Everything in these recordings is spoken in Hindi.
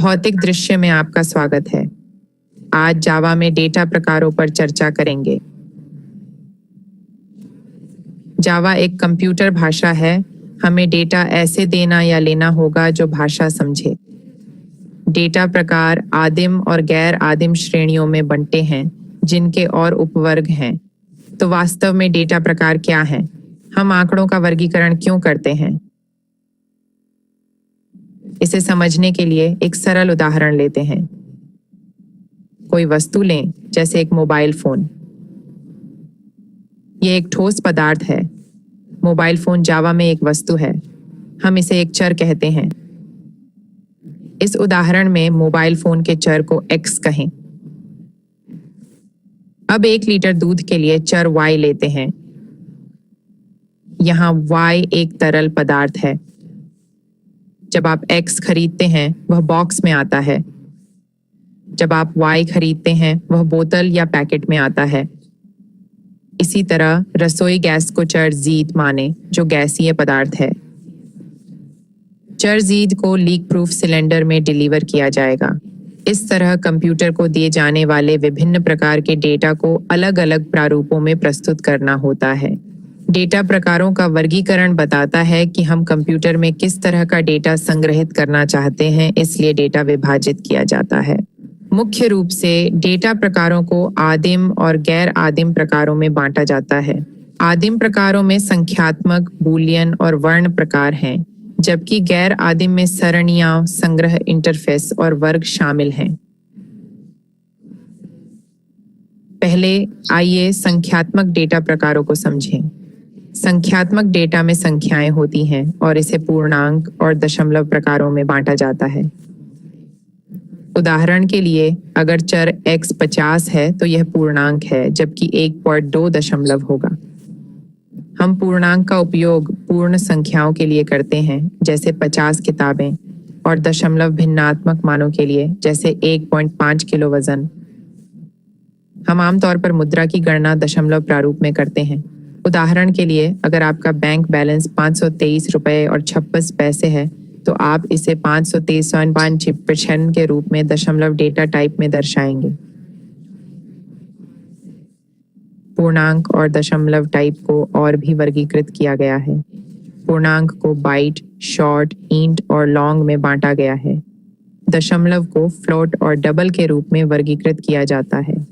भौतिक दृश्य में आपका स्वागत है। आज जावा में डेटा प्रकारों पर चर्चा करेंगे। जावा एक कंप्यूटर भाषा है। हमें डेटा ऐसे देना या लेना होगा जो भाषा समझे। डेटा प्रकार आदिम और गैर आदिम श्रेणियों में बंटे हैं, जिनके और उपवर्ग हैं। तो वास्तव में डेटा प्रकार क्या हैं? हम आंकड़ों का वर्गीकरण क्यों करते हैं? इसे समझने के लिए एक सरल उदाहरण लेते हैं। कोई वस्तु लें, जैसे एक मोबाइल फोन। यह एक ठोस पदार्थ है। मोबाइल फोन जावा में एक वस्तु है। हम इसे एक चर कहते हैं। इस उदाहरण में मोबाइल फोन के चर को x कहें। अब 1 लीटर दूध के लिए चर y लेते हैं। यहाँ y एक तरल पदार्थ है। जब आप x खरीदते हैं, वह बॉक्स में आता है। जब आप y खरीदते हैं, वह बोतल या पैकेट में आता है। इसी तरह रसोई गैस को चर z माने, जो गैसीय पदार्थ है। चर z को लीक प्रूफ सिलेंडर में डिलीवर किया जाएगा। इस तरह कंप्यूटर को दिए जाने वाले विभिन्न प्रकार के डेटा को अलग अलग प्रारूपों में प्रस्तुत करना होता है। डेटा प्रकारों का वर्गीकरण बताता है कि हम कंप्यूटर में किस तरह का डेटा संग्रहित करना चाहते हैं, इसलिए डेटा विभाजित किया जाता है। मुख्य रूप से डेटा प्रकारों को आदिम और गैर आदिम प्रकारों में बांटा जाता है। आदिम प्रकारों में संख्यात्मक, बूलियन और वर्ण प्रकार हैं, जबकि गैर आदिम में सरणियां, संग्रह, इंटरफेस और वर्ग शामिल हैं। पहले आइए संख्यात्मक डेटा प्रकारों को समझें। संख्यात्मक डेटा में संख्याएं होती हैं और इसे पूर्णांक और दशमलव प्रकारों में बांटा जाता है। उदाहरण के लिए, अगर चर x 50 है तो यह पूर्णांक है, जबकि 1.2 दशमलव होगा। हम पूर्णांक का उपयोग पूर्ण संख्याओं के लिए करते हैं, जैसे 50 किताबें, और दशमलव भिन्नात्मक मानों के लिए, जैसे 1.5 किलो वजन। हम आमतौर पर मुद्रा की गणना दशमलव प्रारूप में करते हैं। उदाहरण के लिए, अगर आपका बैंक बैलेंस 523 रुपये और 26 पैसे है, तो आप इसे 523.55 के रूप में दशमलव डेटा टाइप में दर्शाएंगे। पूर्णांक और दशमलव टाइप को और भी वर्गीकृत किया गया है। पूर्णांक को बाइट, शॉर्ट, इंट और लॉन्ग में बांटा गया है। दशमलव को फ्लोट और डबल के रूप में वर्गीकृत किया जाता है।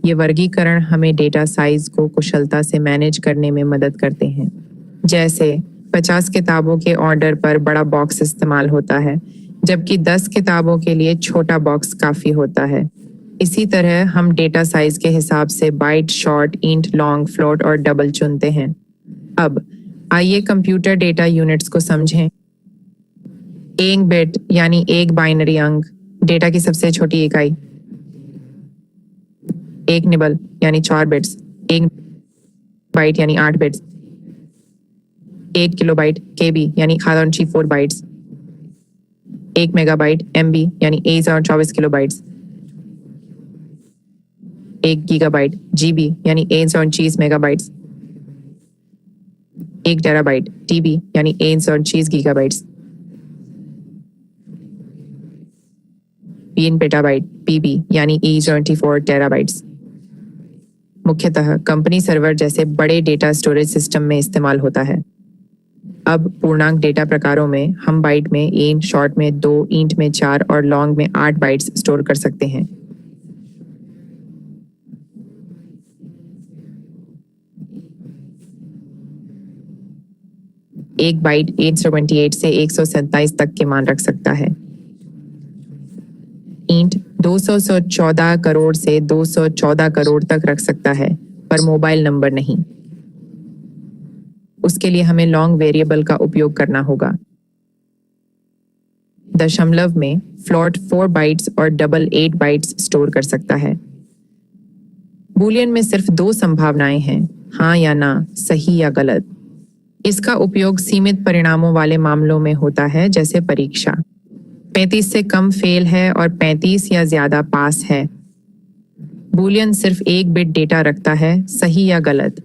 ये वर्गीकरण हमें डेटा साइज को कुशलता से मैनेज करने में मदद करते हैं। जैसे 50 किताबों के ऑर्डर पर बड़ा बॉक्स इस्तेमाल होता है, जबकि 10 किताबों के लिए छोटा बॉक्स काफ़ी होता है। इसी तरह हम डेटा साइज के हिसाब से byte, short, int, long, float और डबल चुनते हैं। अब आइए कंप्यूटर डेटा यूनिट्स को समझें। 1 बिट यानी एक बाइनरी अंक, डेटा की सबसे छोटी इकाई। 1 निबल यानी 4 बिट्स। 1 बाइट यानी 8 बिट्स। 1 किलोबाइट केबी यानी 1024 बाइट्स। 1 मेगाबाइट एमबी यानी 1024 किलोबाइट्स। 1 गीगाबाइट जीबी यानी 1030 मेगाबाइट्स। 1 टेराबाइट टीबी यानी 1030 गीगाबाइट्स। 3 पेटाबाइट पीबी यानी 1024 टेराबाइट्स। मुख्यतः कंपनी सर्वर जैसे बड़े डेटा स्टोरेज सिस्टम में इस्तेमाल होता है। अब पूर्णांक डेटा प्रकारों में हम बाइट में 1, शॉर्ट में 2, इंट में 4 और लॉन्ग में 8 बाइट्स स्टोर कर सकते हैं। एक बाइट 828 से 127 तक के मान रख सकता है। इंट 214 करोड़ से 214 करोड़ तक रख सकता है, पर मोबाइल नंबर नहीं। उसके लिए हमें लॉन्ग वेरिएबल का उपयोग करना होगा। दशमलव में फ्लोट 4 बाइट्स और डबल 8 बाइट्स स्टोर कर सकता है। बूलियन में सिर्फ 2 संभावनाएं हैं, हाँ या ना, सही या गलत। इसका उपयोग सीमित परिणामों वाले मामलों में होता है, जैसे परीक्षा। 35 से कम फेल है और 35 या ज्यादा पास है। बूलियन सिर्फ 1 बिट डेटा रखता है, सही या गलत।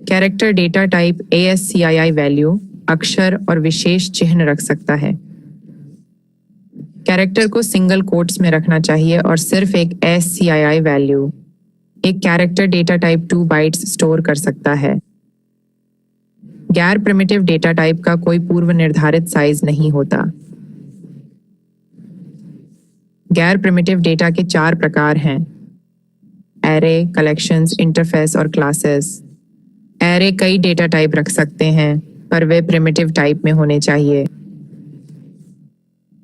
Character data type ASCII value, अक्षर और विशेष चिन्ह रख सकता है। कैरेक्टर को सिंगल कोट्स में रखना चाहिए और सिर्फ एक SCII वैल्यू। एक character data type 2 bytes store कर सकता है। गैर प्रिमिटिव डेटा टाइप का कोई पूर्व निर्धारित साइज नहीं होता। गैर प्रिमिटिव डेटा के 4 प्रकार हैं: एरे, कलेक्शंस, इंटरफेस और क्लासेस। एरे कई डेटा टाइप रख सकते हैं, पर वे प्रिमिटिव टाइप में होने चाहिए।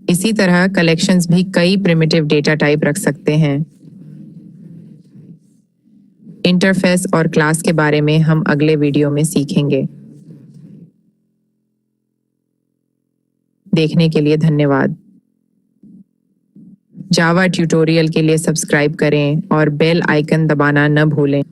इसी तरह कलेक्शंस भी कई प्रिमिटिव डेटा टाइप रख सकते हैं। इंटरफेस और क्लास के बारे में हम अगले वीडियो में सीखेंगे। देखने के लिए धन्यवाद। जावा ट्यूटोरियल के लिए सब्सक्राइब करें और बेल आइकन दबाना न भूलें।